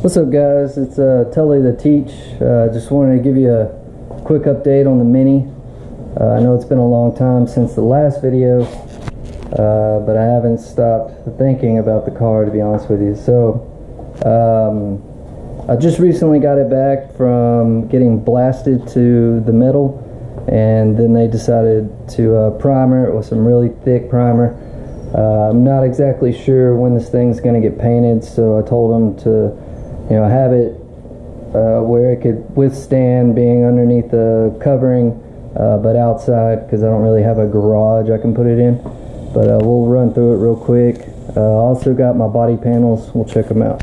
What's up, guys? It's Tully the Teach. Just wanted to give you a quick update on the Mini. I know it's been a long time since the last video, but I haven't stopped thinking about the car, to be honest with you. So I just recently got it back from getting blasted to the metal, and then they decided to primer it with some really thick primer. I'm not exactly sure when this thing's going to get painted, so I told them to have it where it could withstand being underneath the covering, but outside, because I don't really have a garage I can put it in. But we'll run through it real quick. Also got my body panels. We'll check them out.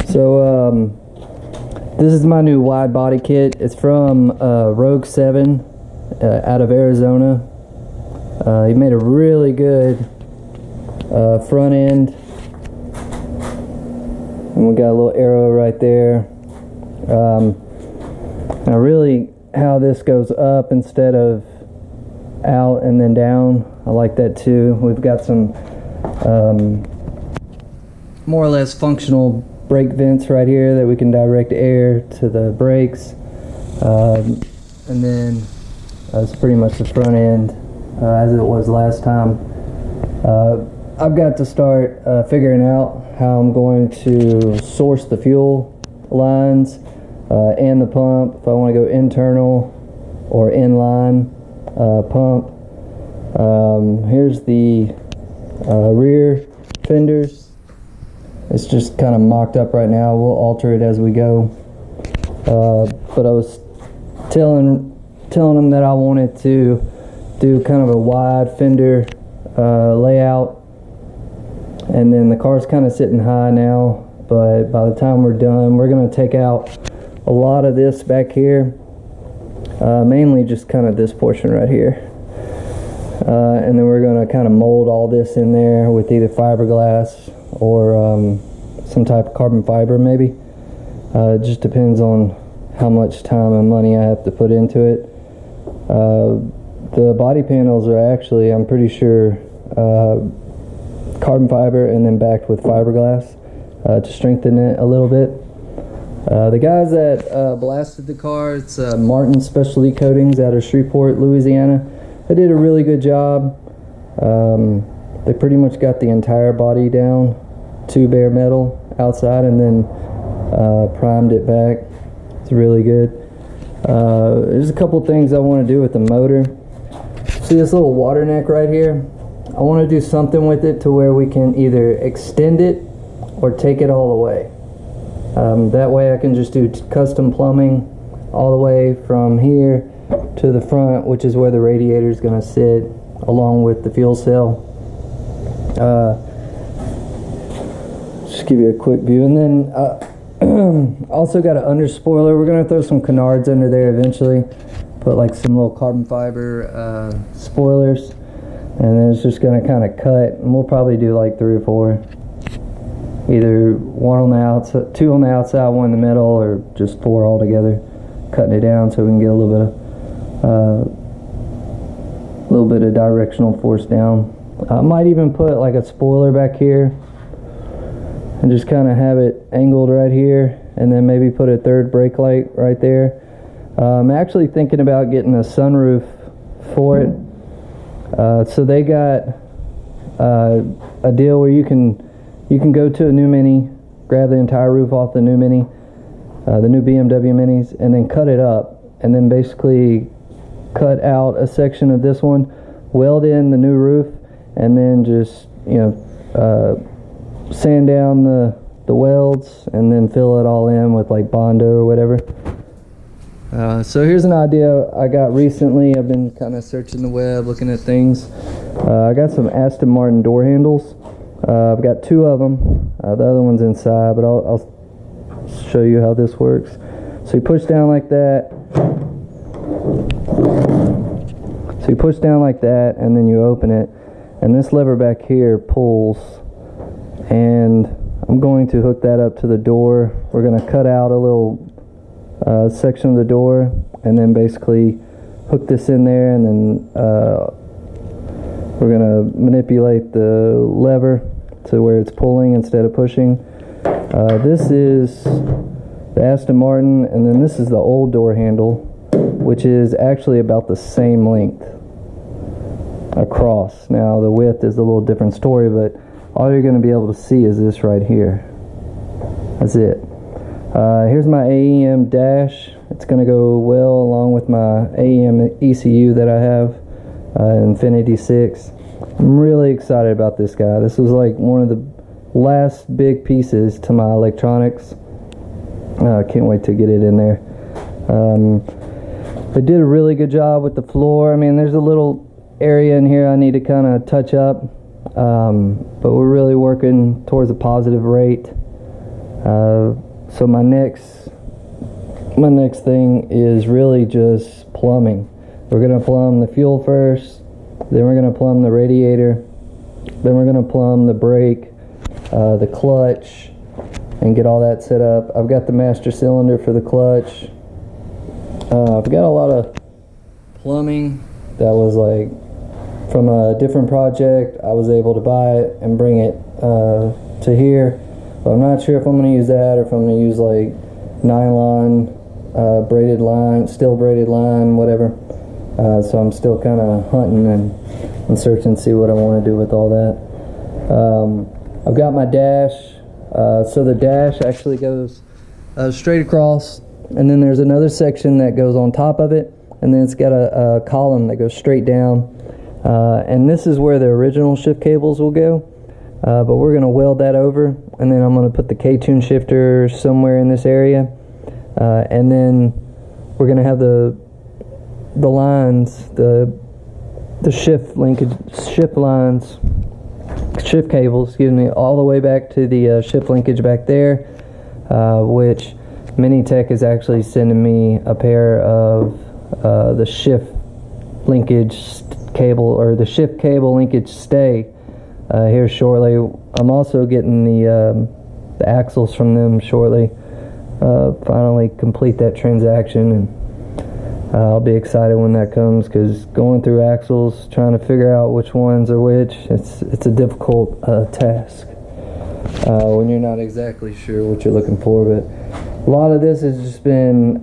So this is my new wide body kit. It's from Rogue 7 out of Arizona. He made a really good front end. And we got a little arrow right there. Now really how this goes up instead of out and then down, I like that too. We've got some more or less functional brake vents right here that we can direct air to the brakes. And then that's pretty much the front end as it was last time. I've got to start figuring out how I'm going to source the fuel lines and the pump, if I want to go internal or inline pump. Here's the rear fenders. It's just kind of mocked up right now. We'll alter it as we go. But I was telling them that I wanted to do kind of a wide fender layout. And then the car's kind of sitting high now, but by the time we're done, we're going to take out a lot of this back here, mainly just kind of this portion right here. And then we're going to kind of mold all this in there with either fiberglass or some type of carbon fiber maybe. It just depends on how much time and money I have to put into it. The body panels are actually, I'm pretty sure, carbon fiber and then backed with fiberglass to strengthen it a little bit. The guys that blasted the car, it's Martin Specialty Coatings out of Shreveport, Louisiana. They did a really good job. They pretty much got the entire body down to bare metal outside and then primed it back. It's really good. There's a couple things I want to do with the motor. See this little water neck right here? I want to do something with it to where we can either extend it or take it all the way. That way I can just do custom plumbing all the way from here to the front, which is where the radiator is going to sit along with the fuel cell. Just give you a quick view. And then also got an under spoiler. We're going to throw some canards under there eventually. Put like some little carbon fiber spoilers. And then it's just going to kind of cut, and we'll probably do like 3 or 4. Either one on the outside, 2 on the outside, 1 in the middle, or just 4 all together. Cutting it down so we can get a little bit of directional force down. I might even put like a spoiler back here and just kind of have it angled right here, and then maybe put a 3rd brake light right there. I'm actually thinking about getting a sunroof for it. So they got a deal where you can go to a new Mini, grab the entire roof off the new Mini, the new BMW Minis, and then cut it up, and then basically cut out a section of this one, weld in the new roof, and then just sand down the welds, and then fill it all in with like Bondo or whatever. So here's an idea I got recently. I've been kind of searching the web, looking at things. I got some Aston Martin door handles. I've got 2 of them. The other one's inside, but I'll show you how this works. So you push down like that. So you push down like that, and then you open it. And this lever back here pulls. And I'm going to hook that up to the door. We're going to cut out a little section of the door, and then basically hook this in there, and then we're going to manipulate the lever to where it's pulling instead of pushing. This is the Aston Martin, and then this is the old door handle, which is actually about the same length across. Now the width is a little different story, but all you're going to be able to see is this right here. That's it. Here's my AEM dash. It's going to go well along with my AEM ECU that I have, Infinity 6. I'm really excited about this guy. This was like one of the last big pieces to my electronics. Can't wait to get it in there. They did a really good job with the floor. I mean, there's a little area in here I need to kind of touch up, but we're really working towards a positive rate. So my next thing is really just plumbing. We're gonna plumb the fuel first, then we're gonna plumb the radiator, then we're gonna plumb the brake, the clutch, and get all that set up. I've got the master cylinder for the clutch. I've got a lot of plumbing that was like from a different project. I was able to buy it and bring it to here, but I'm not sure if I'm going to use that or if I'm going to use like nylon braided line, steel braided line, whatever. So I'm still kind of hunting and searching to see what I want to do with all that. I've got my dash. So the dash actually goes straight across, and then there's another section that goes on top of it, and then it's got a column that goes straight down, and this is where the original shift cables will go, but we're going to weld that over, and then I'm going to put the K-tune shifter somewhere in this area, and then we're going to have the lines, the shift linkage, shift cables, excuse me, all the way back to the shift linkage back there, which Minitech is actually sending me a pair of the shift linkage cable, or the shift cable linkage stay, here shortly. I'm also getting the axles from them shortly. Finally complete that transaction, and I'll be excited when that comes, because going through axles, trying to figure out which ones are which, it's a difficult task when you're not exactly sure what you're looking for. But a lot of this has just been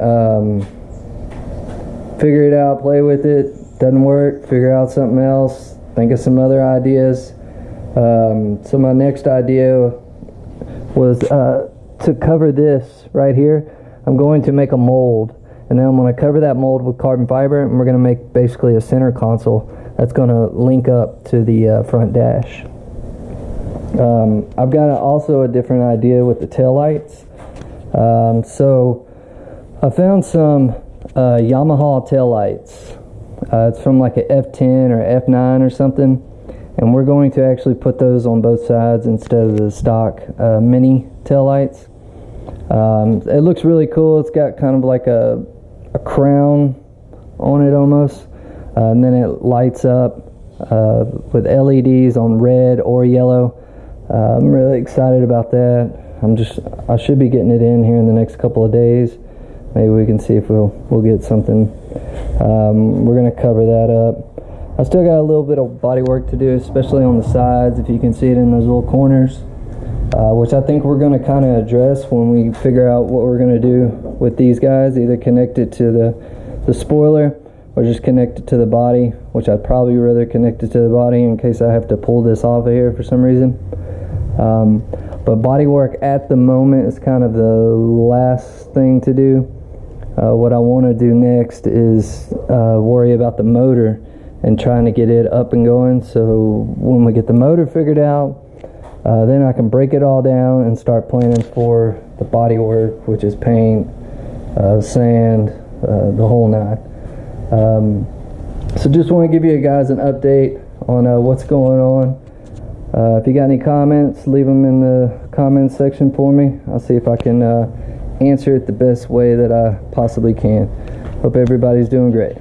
figure it out, play with it, doesn't work, figure out something else, think of some other ideas. So my next idea was to cover this right here. I'm going to make a mold, and then I'm going to cover that mold with carbon fiber, and we're going to make basically a center console that's going to link up to the front dash. I've got also a different idea with the tail lights. So I found some Yamaha tail lights. It's from like a F10 or F9 or something, and we're going to actually put those on both sides instead of the stock mini tail lights. It looks really cool. It's got kind of like a crown on it almost, and then it lights up with LEDs on red or yellow. I'm really excited about that. I should be getting it in here in the next couple of days. Maybe we can see if we'll get something. We're gonna cover that up. I still got a little bit of body work to do, especially on the sides, if you can see it in those little corners, which I think we're gonna kind of address when we figure out what we're gonna do with these guys, either connect it to the spoiler or just connect it to the body, which I'd probably rather connect it to the body in case I have to pull this off of here for some reason. But body work at the moment is kind of the last thing to do. What I want to do next is worry about the motor and trying to get it up and going. So when we get the motor figured out, then I can break it all down and start planning for the body work, which is paint, sand, the whole nine. So just want to give you guys an update on what's going on. If you got any comments, leave them in the comments section for me. I'll see if I can answer it the best way that I possibly can. Hope everybody's doing great.